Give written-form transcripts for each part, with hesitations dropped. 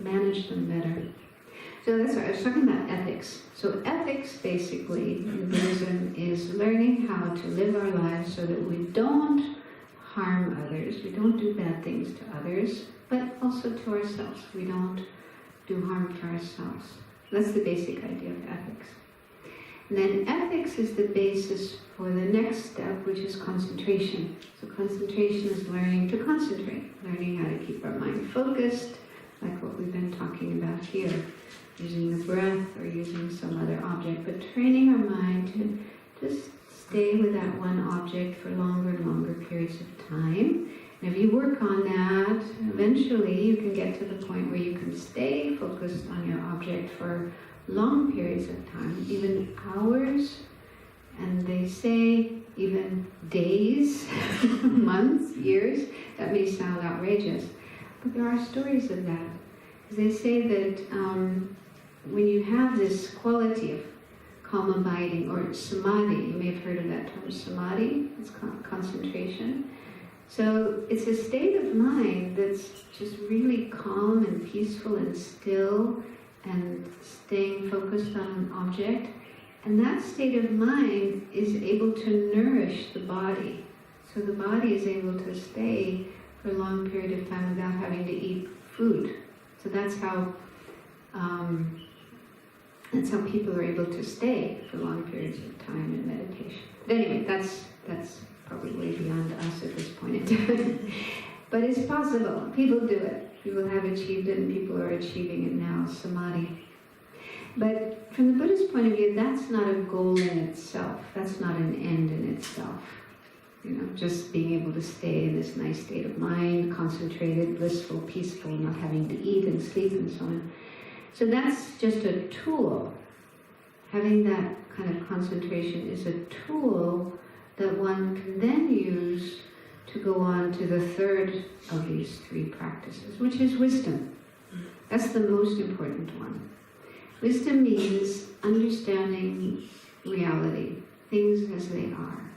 manage them better. So that's what I was talking about, ethics. So ethics, basically, in Buddhism, is learning how to live our lives so that we don't harm others, we don't do bad things to others, but also to ourselves. We don't do harm to ourselves. That's the basic idea of ethics. And then ethics is the basis for the next step, which is concentration. So concentration is learning to concentrate, learning how to keep our mind focused, like what we've been talking about here, using the breath or using some other object, but training our mind to just stay with that one object for longer and longer periods of time. And if you work on that, eventually you can get to the point where you can stay focused on your object for long periods of time, even hours, and they say even days, months, years. That may sound outrageous, but there are stories of that. They say that when you have this quality of calm abiding, or samadhi, you may have heard of that term, samadhi, it's concentration. So it's a state of mind that's just really calm and peaceful and still and staying focused on an object. And that state of mind is able to nourish the body. So the body is able to stay for a long period of time without having to eat food. So that's how people are able to stay for long periods of time in meditation. But anyway, that's probably way beyond us at this point in time. But it's possible. People do it. People have achieved it, and people are achieving it now, samadhi. But from the Buddhist point of view, that's not a goal in itself. That's not an end in itself. You know, just being able to stay in this nice state of mind, concentrated, blissful, peaceful, not having to eat and sleep and so on. So that's just a tool. Having that kind of concentration is a tool that one can then use to go on to the third of these three practices, which is wisdom. That's the most important one. Wisdom means understanding reality, things as they are.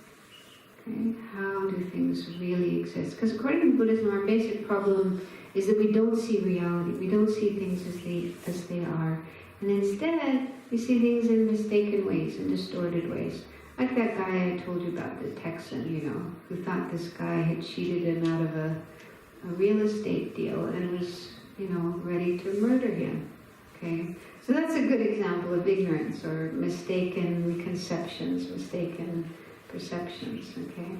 Okay? How do things really exist? Because according to Buddhism, our basic problem is that we don't see reality. We don't see things as they are. And instead, we see things in mistaken ways, in distorted ways. Like that guy I told you about, the Texan, you know, who thought this guy had cheated him out of a real estate deal and was, you know, ready to murder him. Okay? So that's a good example of ignorance or mistaken conceptions, mistaken perceptions, okay?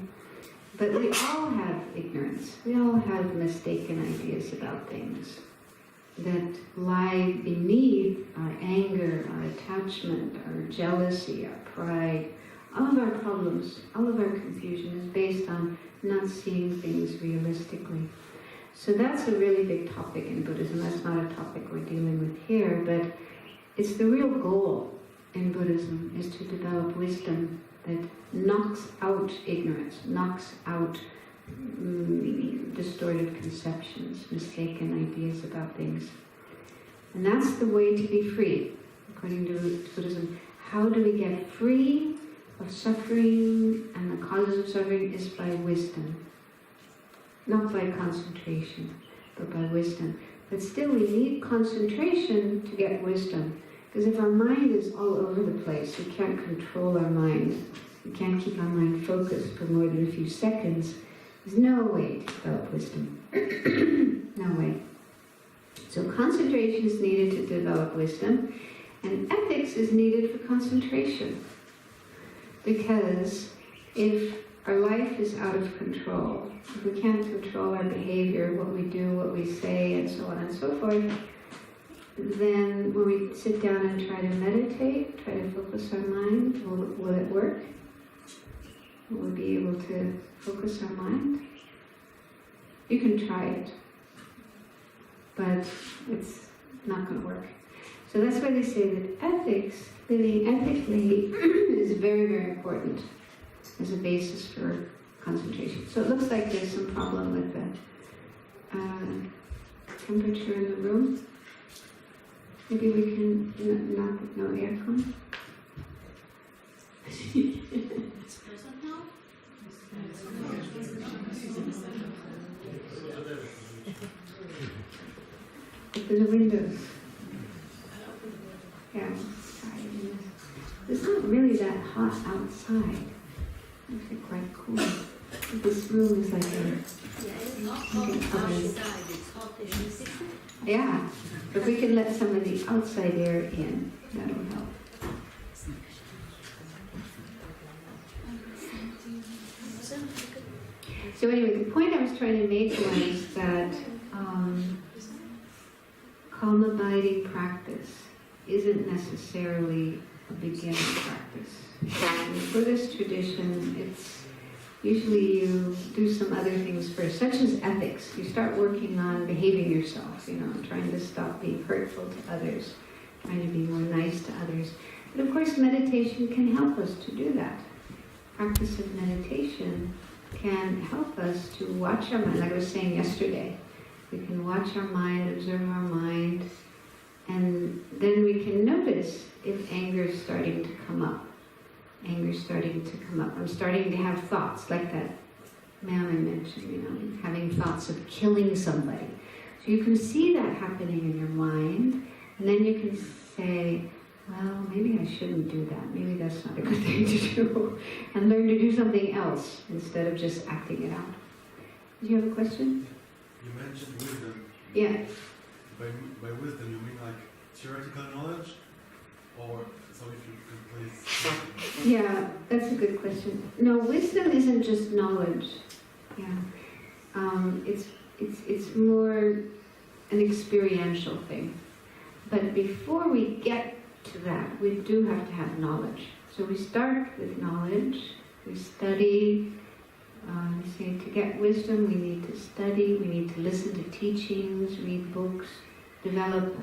But we all have ignorance. We all have mistaken ideas about things that lie beneath our anger, our attachment, our jealousy, our pride. All of our problems, all of our confusion is based on not seeing things realistically. So that's a really big topic in Buddhism. That's not a topic we're dealing with here, but it's the real goal in Buddhism, is to develop wisdom that knocks out ignorance, knocks out distorted conceptions, mistaken ideas about things. And that's the way to be free, according to Buddhism. How do we get free of suffering and the causes of suffering is by wisdom. Not by concentration, but by wisdom. But still we need concentration to get wisdom. Because if our mind is all over the place, we can't control our mind. We can't keep our mind focused for more than a few seconds. There's no way to develop wisdom. No way. So concentration is needed to develop wisdom, and ethics is needed for concentration. Because if our life is out of control, if we can't control our behavior, what we do, what we say, and so on and so forth, then when we sit down and try to meditate, try to focus our mind, will it work? Will we be able to focus our mind? You can try it, but it's not going to work. So that's why they say that ethics, living ethically, is very, very important as a basis for concentration. So it looks like there's some problem with the temperature in the room. Maybe we can not no aircon. It's present now? Open the windows. Yeah, it's not really that hot outside. Actually quite cool. This room is like a... Yeah, it's not hot outside, it's hot inside. Yeah, if we can let some of the outside air in, that'll help. So anyway, the point I was trying to make was that calm abiding practice isn't necessarily a beginner practice. In Buddhist tradition, it's usually you do some other things first, such as ethics. You start working on behaving yourself, trying to stop being hurtful to others, trying to be more nice to others. But of course, meditation can help us to do that. Practice of meditation can help us to watch our mind, like I was saying yesterday. We can watch our mind, observe our mind, and then we can notice if anger is starting to come up. Anger is starting to come up. I'm starting to have thoughts, like that man I mentioned, having thoughts of killing somebody. So you can see that happening in your mind, and then you can say, well, maybe I shouldn't do that. Maybe that's not a good thing to do. And learn to do something else instead of just acting it out. Did you have a question? You mentioned wisdom. Yeah. By wisdom, you mean like theoretical knowledge? Or, so if you could please... Yeah, that's a good question. No, wisdom isn't just knowledge. Yeah. It's more an experiential thing. But before we get to that, we do have to have knowledge. So we start with knowledge, we study. We say to get wisdom, we need to study, we need to listen to teachings, read books, develop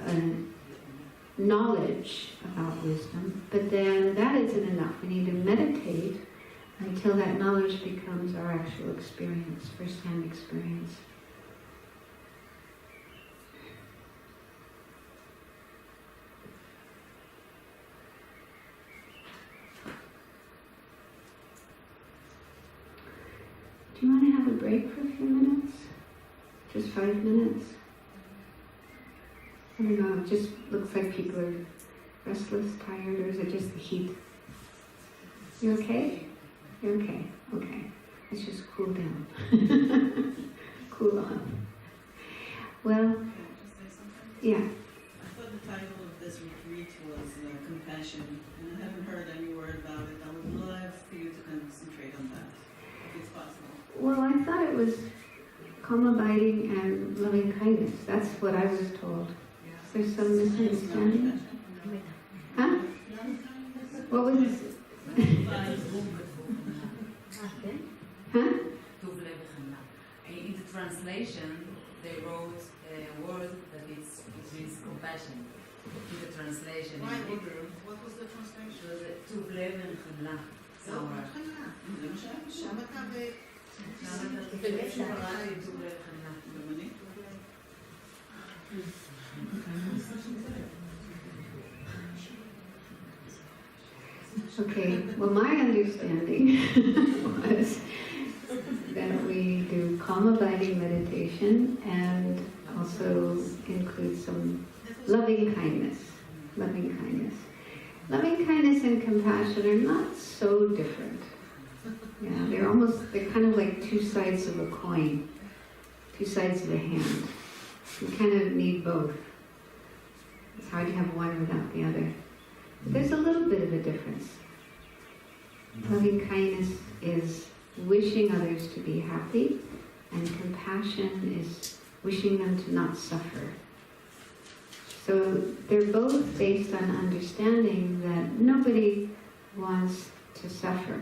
knowledge about wisdom. But then that isn't enough. We need to meditate until that knowledge becomes our actual experience, first-hand experience. Do you want to have a break for a few minutes? Just 5 minutes? I don't know, it just looks like people are restless, tired, or is it just the heat? You okay? You're okay. Okay. Let's just cool down. Cool on. Well, yeah. I thought the title of this retreat was compassion, and I haven't heard any word about it. I would love for you to concentrate on that, if it's possible. Well, I thought it was calm abiding and loving kindness. That's what I was told. Is there some misunderstanding? Huh? What was this? Huh? In the translation, they wrote a word that it means compassion. In the translation in Hebrew, What was the translation? it was טוב לב וחמלה. somewhere. Samatha Okay, well my understanding was that we do calm abiding meditation and also include some loving kindness. Loving kindness. Loving kindness and compassion are not so different. Yeah, they're kind of like two sides of a coin, two sides of a hand. You kind of need both. It's hard to have one without the other. But there's a little bit of a difference. Loving kindness is wishing others to be happy, and compassion is wishing them to not suffer. So they're both based on understanding that nobody wants to suffer.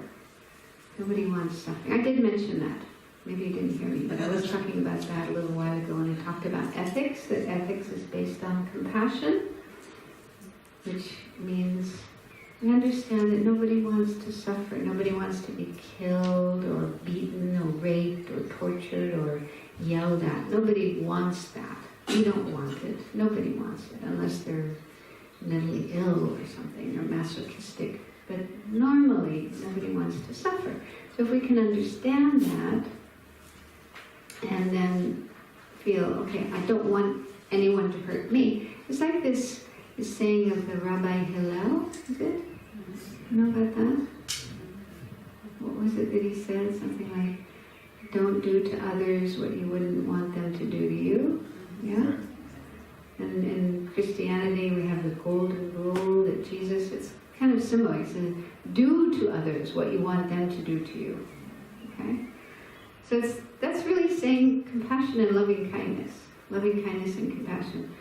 Nobody wants suffering. I did mention that. Maybe you didn't hear me, but I was talking about that a little while ago when I talked about ethics, that ethics is based on compassion, which means we understand that nobody wants to suffer. Nobody wants to be killed or beaten or raped or tortured or yelled at. Nobody wants that. We don't want it. Nobody wants it unless they're mentally ill or something or masochistic. But normally, nobody wants to suffer. So if we can understand that and then feel, okay, I don't want anyone to hurt me. It's like this saying of the Rabbi Hillel, is it? You know about that? What was it that he said? Something like, don't do to others what you wouldn't want them to do to you. Yeah? And in Christianity we have the golden rule that Jesus, it's kind of similar. He says, do to others what you want them to do to you. Okay? So that's really saying compassion and loving kindness. Loving kindness and compassion.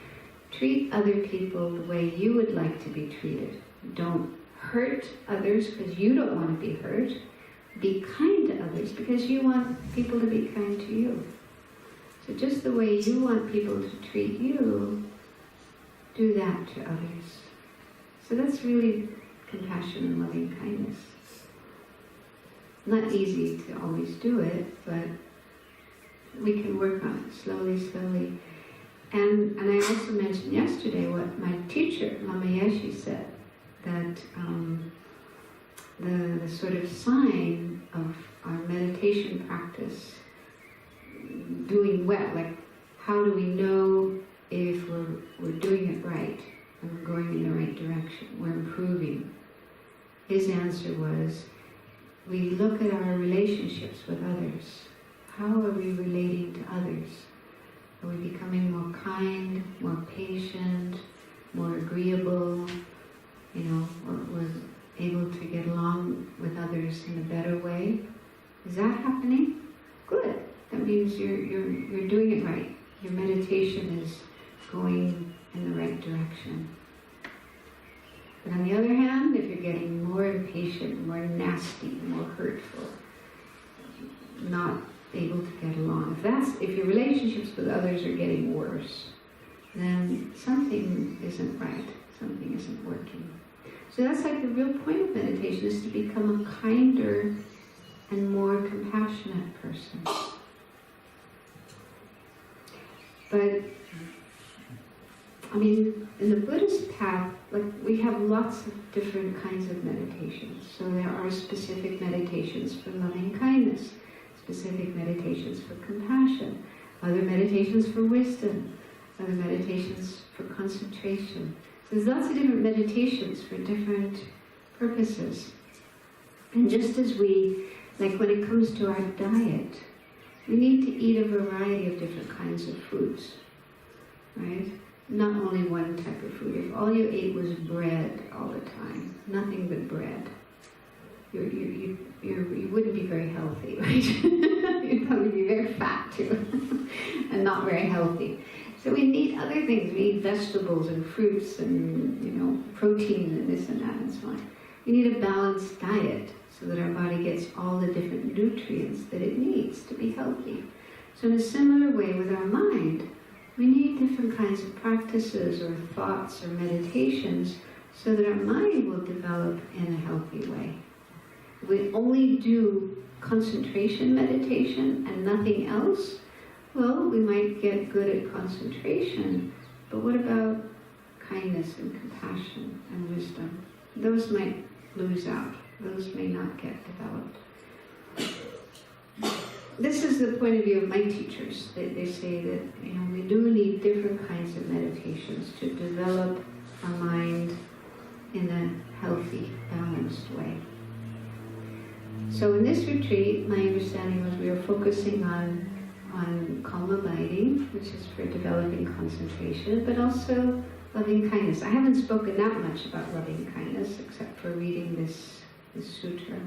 Treat other people the way you would like to be treated. Don't hurt others because you don't want to be hurt. Be kind to others because you want people to be kind to you. So just the way you want people to treat you, do that to others. So that's really compassion and loving kindness. Not easy to always do it, but we can work on it slowly, slowly. And I also mentioned yesterday what my teacher, Lama Yeshe, said, that the sort of sign of our meditation practice doing well, like how do we know if we're doing it right and we're going in the right direction, we're improving? His answer was, we look at our relationships with others. How are we relating to others? Are we becoming more kind, more patient, more agreeable? You know, we're able to get along with others in a better way? Is that happening? Good. That means you're doing it right. Your meditation is going in the right direction. But on the other hand, if you're getting more impatient, more nasty, more hurtful, not able to get along, if your relationships with others are getting worse, then something isn't right, something isn't working. So that's like the real point of meditation, is to become a kinder and more compassionate person. But I mean, in the Buddhist path, like, we have lots of different kinds of meditations. So there are specific meditations for loving kindness, specific meditations for compassion, other meditations for wisdom, other meditations for concentration. So there's lots of different meditations for different purposes. And just as like when it comes to our diet, we need to eat a variety of different kinds of foods, right? Not only one type of food. If all you ate was bread all the time, nothing but bread, you wouldn't be very healthy, right? You'd probably be very fat too, and not very healthy. So we need other things. We need vegetables and fruits and, you know, protein and this and that and so on. We need a balanced diet so that our body gets all the different nutrients that it needs to be healthy. So in a similar way with our mind, we need different kinds of practices or thoughts or meditations so that our mind will develop in a healthy way. If we only do concentration meditation and nothing else, well, we might get good at concentration, but what about kindness and compassion and wisdom? Those might lose out. Those may not get developed. This is the point of view of my teachers. They say that, you know, we do need different kinds of meditations to develop our mind in a healthy, balanced way. So in this retreat, my understanding was we were focusing on calm abiding, which is for developing concentration, but also loving kindness. I haven't spoken that much about loving kindness, except for reading this sutra.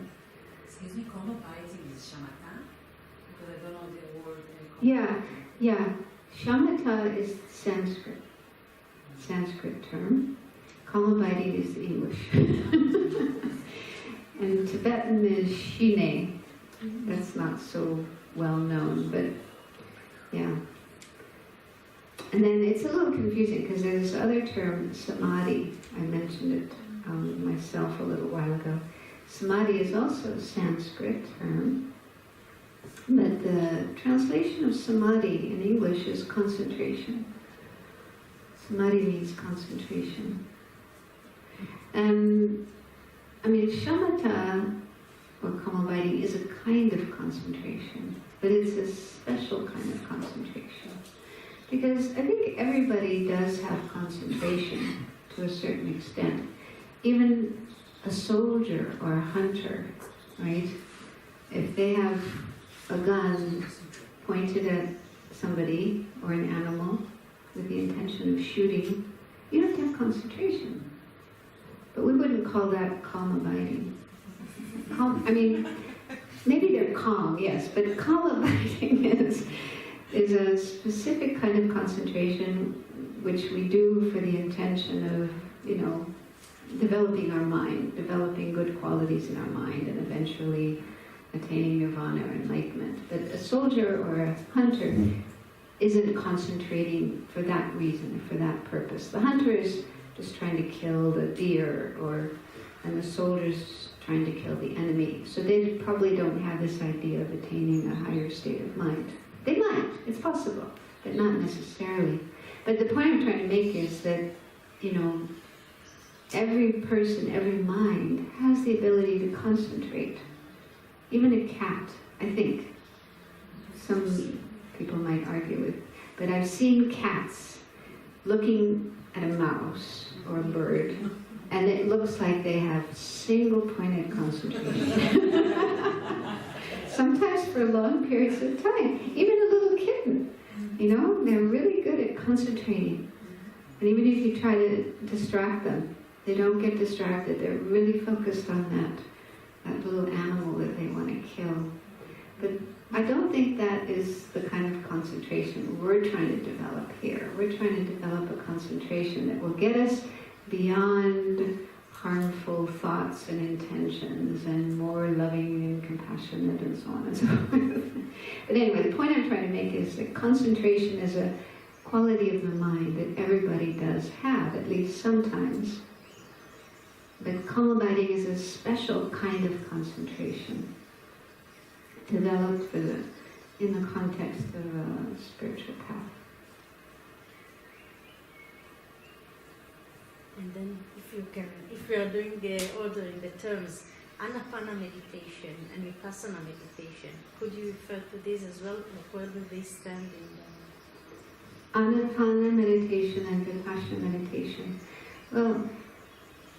Excuse me, calm abiding is shamatha? Because I don't know the word. Yeah. Shamatha is Sanskrit term. Calm abiding is English. And Tibetan is shine. That's not so well known, but yeah. And then it's a little confusing because there's this other term, samadhi. I mentioned it myself a little while ago. Samadhi is also a Sanskrit term, but the translation of samadhi in English is concentration. Samadhi means concentration. And I mean, shamatha, or calm abiding, is a kind of concentration, but it's a special kind of concentration. Because I think everybody does have concentration to a certain extent. Even a soldier or a hunter, right? If they have a gun pointed at somebody or an animal with the intention of shooting, you have to have concentration. But we wouldn't call that calm abiding. Calm, I mean, maybe they're calm, yes, but calm abiding is a specific kind of concentration which we do for the intention of, developing our mind, developing good qualities in our mind, and eventually attaining nirvana or enlightenment. But a soldier or a hunter isn't concentrating for that reason, for that purpose. The hunter is just trying to kill the deer, and the soldier's trying to kill the enemy. So they probably don't have this idea of attaining a higher state of mind. They might, it's possible, but not necessarily. But the point I'm trying to make is that, every person, every mind has the ability to concentrate. Even a cat, I think. Some people might argue with, but I've seen cats looking at a mouse or a bird, and it looks like they have single-pointed concentration. Sometimes for long periods of time. Even a little kitten, they're really good at concentrating. And even if you try to distract them, they don't get distracted. They're really focused on that little animal that they want to kill. But I don't think that is the kind of concentration we're trying to develop here. We're trying to develop a concentration that will get us beyond harmful thoughts and intentions and more loving and compassionate and so on and so forth. But anyway, the point I'm trying to make is that concentration is a quality of the mind that everybody does have, at least sometimes. But calm abiding is a special kind of concentration, developed in the context of a spiritual path. And then if we are doing the order in the terms, Anapana meditation and Vipassana meditation, could you refer to this as well? Like where do they stand in the... Anapana meditation and Vipassana meditation. Well,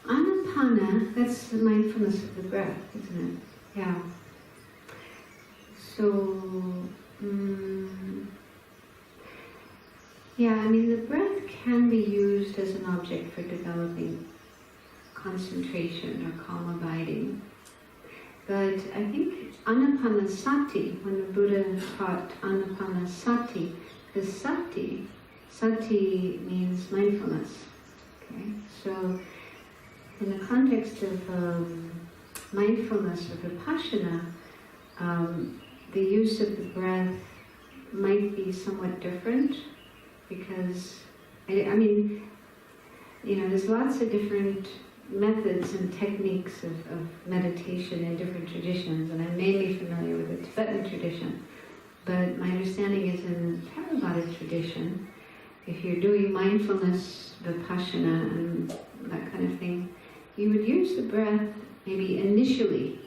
Anapana, that's the mindfulness of the breath, isn't it? Yeah. So, the breath can be used as an object for developing concentration or calm abiding. But I think Anapanasati, when the Buddha taught Anapanasati, because sati means mindfulness. Okay, so in the context of mindfulness or vipassana, the use of the breath might be somewhat different, because there's lots of different methods and techniques of meditation in different traditions, and I'm mainly familiar with the Tibetan tradition. But my understanding is in the Theravada tradition, if you're doing mindfulness, vipassana, and that kind of thing, you would use the breath maybe initially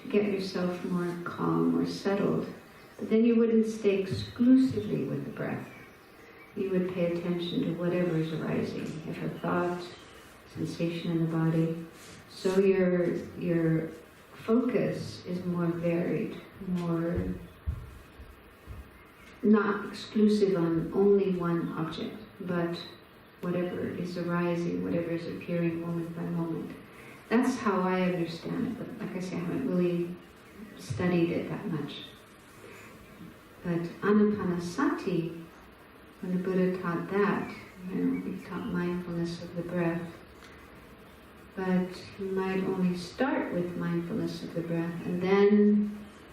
to get yourself more calm or settled, but then you wouldn't stay exclusively with the breath. You would pay attention to whatever is arising, if a thought, sensation in the body. So your focus is more varied, more not exclusive on only one object, but whatever is arising, whatever is appearing moment by moment. That's how I understand it, but like I say, I haven't really studied it that much. But Anapanasati, when the Buddha taught that, he taught mindfulness of the breath, but you might only start with mindfulness of the breath and then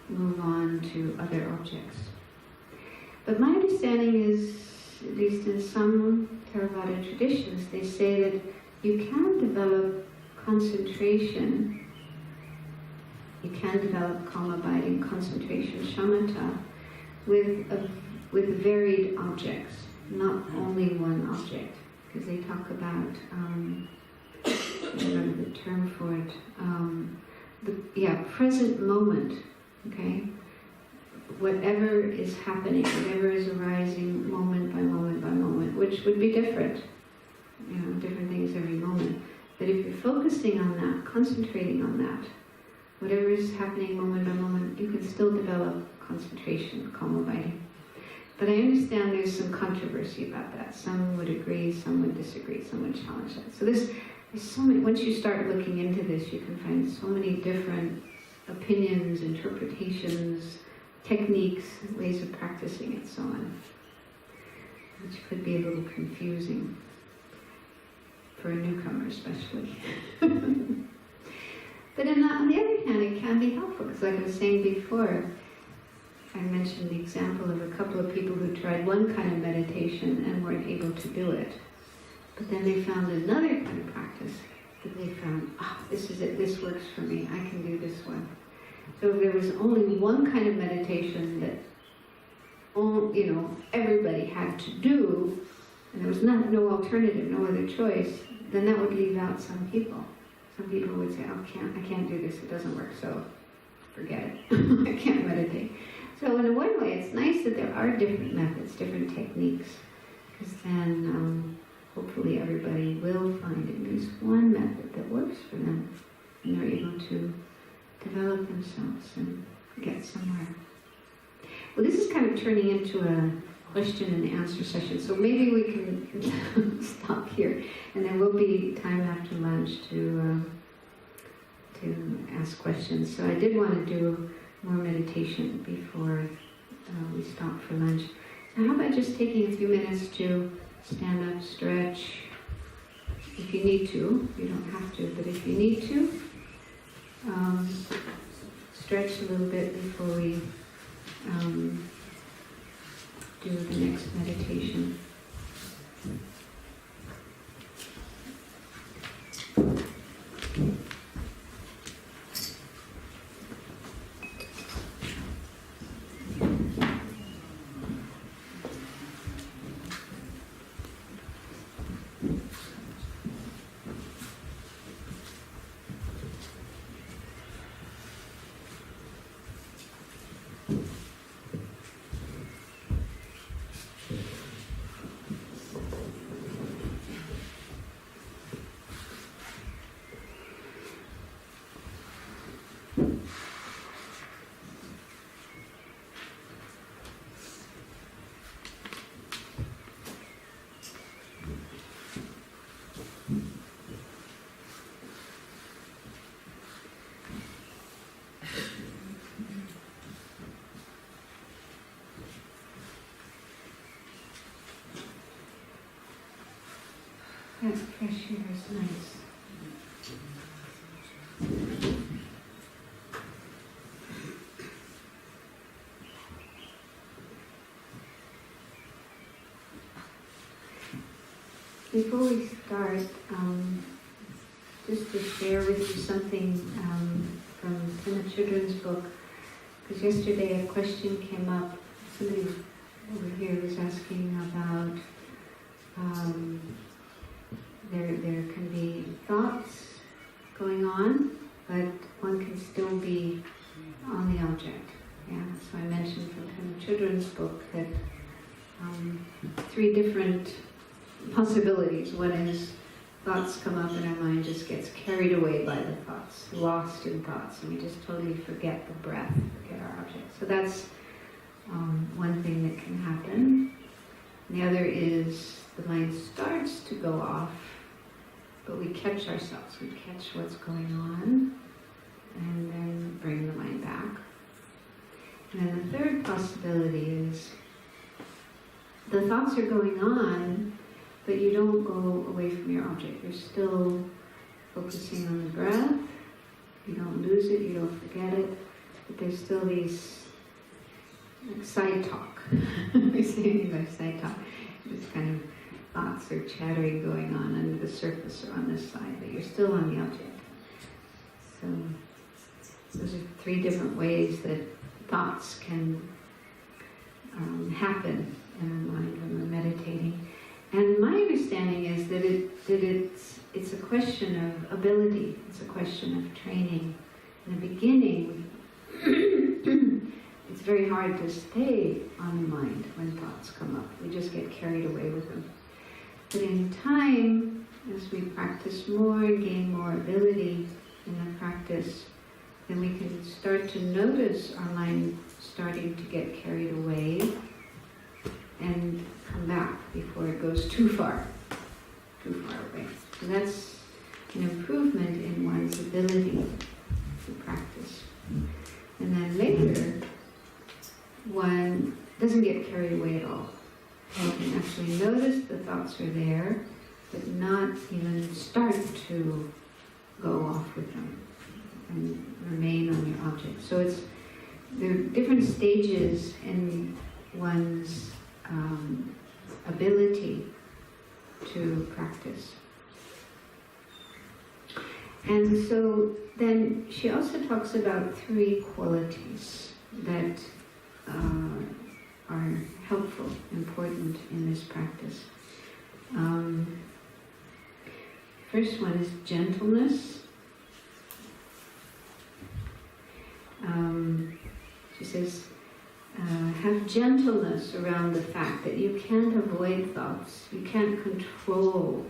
move on to other objects. But my understanding is, at least in some Theravada traditions, they say that you can develop concentration, you can develop calm abiding concentration, shamatha, with varied objects, not only one object. Because they talk about, I don't remember the term for it, present moment, okay? whatever is happening, whatever is arising moment by moment by moment, which would be different, different things every moment. But if you're focusing on that, concentrating on that, whatever is happening moment by moment, you can still develop concentration, kalmaviti. But I understand there's some controversy about that. Some would agree, some would disagree, some would challenge that. So there's so many, once you start looking into this, you can find so many different opinions, interpretations, techniques, ways of practicing it, so on, which could be a little confusing for a newcomer especially. But on the other hand, it can be helpful, because like I was saying before, I mentioned the example of a couple of people who tried one kind of meditation and weren't able to do it. But then they found another kind of practice that they found, this is it, this works for me, I can do this one. So if there was only one kind of meditation that everybody had to do, and there was no alternative, no other choice, then that would leave out some people. Some people would say, I can't do this, it doesn't work, so forget it. I can't meditate. So in one way, it's nice that there are different methods, different techniques, because then hopefully everybody will find at least one method that works for them, and they're able to develop themselves and get somewhere. Well, this is kind of turning into a question and answer session, so maybe we can stop here, and there will be time after lunch to ask questions. So I did want to do more meditation before we stop for lunch. So how about just taking a few minutes to stand up, stretch, if you need to. You don't have to, but if you need to, stretch a little bit before we do the next meditation. That fresh air is nice. Before we start, just to share with you something from the children's book, because yesterday a question came up. Somebody over here was asking about there can be thoughts going on, but one can still be on the object. Yeah, so I mentioned from the children's book that 3 different possibilities. One is thoughts come up and our mind just gets carried away by the thoughts, lost in thoughts, and we just totally forget the breath, forget our object. So that's one thing that can happen. And the other is the mind starts to go off, but we catch ourselves, we catch what's going on, and then bring the mind back. And then the third possibility is the thoughts are going on, but you don't go away from your object. You're still focusing on the breath. You don't lose it, you don't forget it, but there's still these like side talk. We say things like side talk. This kind of thoughts or chattering going on under the surface or on this side, but you're still on the object. So those are 3 different ways that thoughts can happen in our mind when we're meditating. And my understanding is that it's a question of ability, it's a question of training. In the beginning, it's very hard to stay on the mind when thoughts come up. We just get carried away with them. But in time, as we practice more and gain more ability in the practice, then we can start to notice our mind starting to get carried away and come back before it goes too far away. So that's an improvement in one's ability to practice. And then later, one doesn't get carried away at all. One can actually notice the thoughts are there, but not even start to go off with them and remain on your object. So there are different stages in one's ability to practice. And so then she also talks about 3 qualities that are helpful, important in this practice. First one is gentleness. She says, have gentleness around the fact that you can't avoid thoughts, you can't control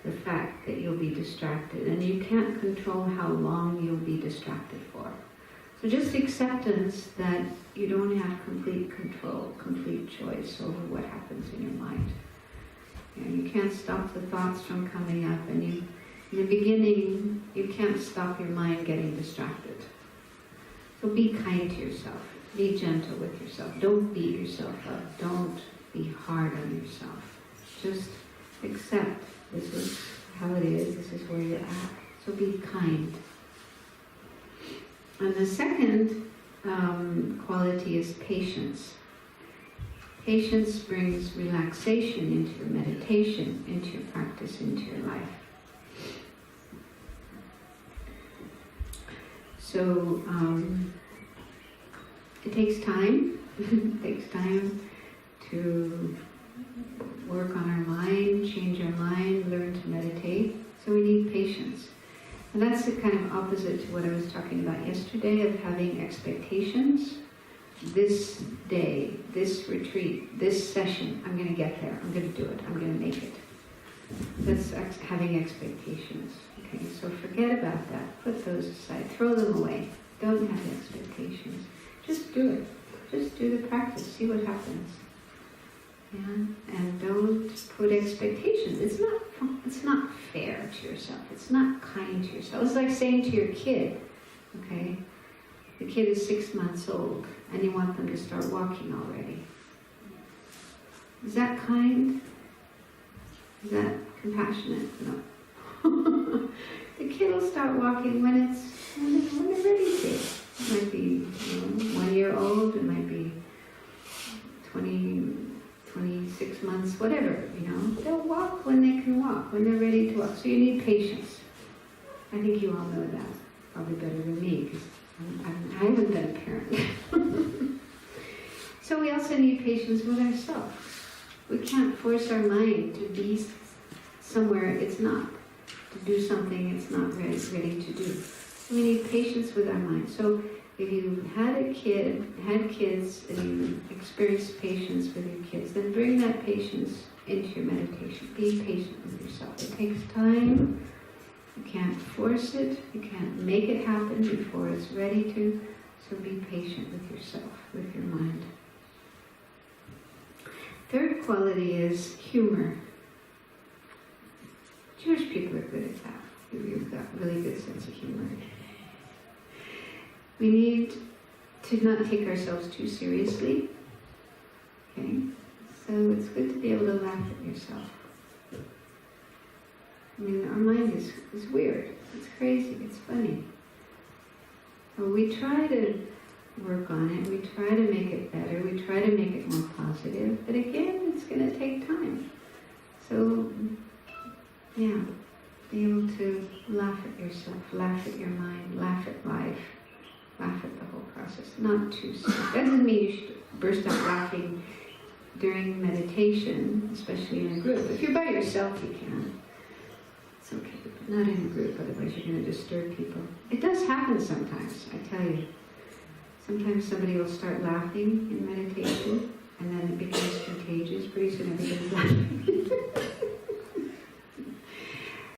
the fact that you'll be distracted, and you can't control how long you'll be distracted for. So just acceptance that you don't have complete control, complete choice over what happens in your mind. You can't stop the thoughts from coming up, and in the beginning, you can't stop your mind getting distracted. So be kind to yourself. Be gentle with yourself. Don't beat yourself up. Don't be hard on yourself. Just accept this is how it is. This is where you're at. So be kind. And the second quality is patience. Patience brings relaxation into your meditation, into your practice, into your life. So it takes time. It takes time to work on our mind, change our mind, learn to meditate. So we need patience. And that's the kind of opposite to what I was talking about yesterday, of having expectations. This day, this retreat, this session, I'm going to get there. I'm going to do it. I'm going to make it. That's having expectations. Okay, so forget about that. Put those aside. Throw them away. Don't have expectations. Just do it. Just do the practice. See what happens. Yeah? And don't put expectations. It's not fair to yourself. It's not kind to yourself. It's like saying to your kid, okay, the kid is 6 months old and you want them to start walking already. Is that kind? Is that compassionate? No. The kid will start walking when they're ready to. It might be 1 year old, it might be 26 months, whatever, They'll walk when they can walk, when they're ready to walk. So you need patience. I think you all know that, probably better than me, because I haven't been a parent. So we also need patience with ourselves. We can't force our mind to be somewhere it's not, to do something it's not ready to do. We need patience with our mind. So if you had kids, and you experienced patience with your kids, then bring that patience into your meditation. Be patient with yourself. It takes time. You can't force it. You can't make it happen before it's ready to. So be patient with yourself, with your mind. Third quality is humor. Jewish people are good at that. We've got a really good sense of humor. We need to not take ourselves too seriously. Okay? So it's good to be able to laugh at yourself. I mean, our mind is weird. It's crazy. It's funny. So we try to work on it. We try to make it better. We try to make it more positive. But again, it's going to take time. So, yeah, be able to laugh at yourself, laugh at your mind, laugh at life, laugh at the whole process. Not too serious. That doesn't mean you should burst out laughing during meditation, especially in a group. If you're by yourself, you can. It's okay, but not in a group, otherwise you're going to disturb people. It does happen sometimes, I tell you. Sometimes somebody will start laughing in meditation, and then it becomes contagious. Pretty soon everybody's laughing.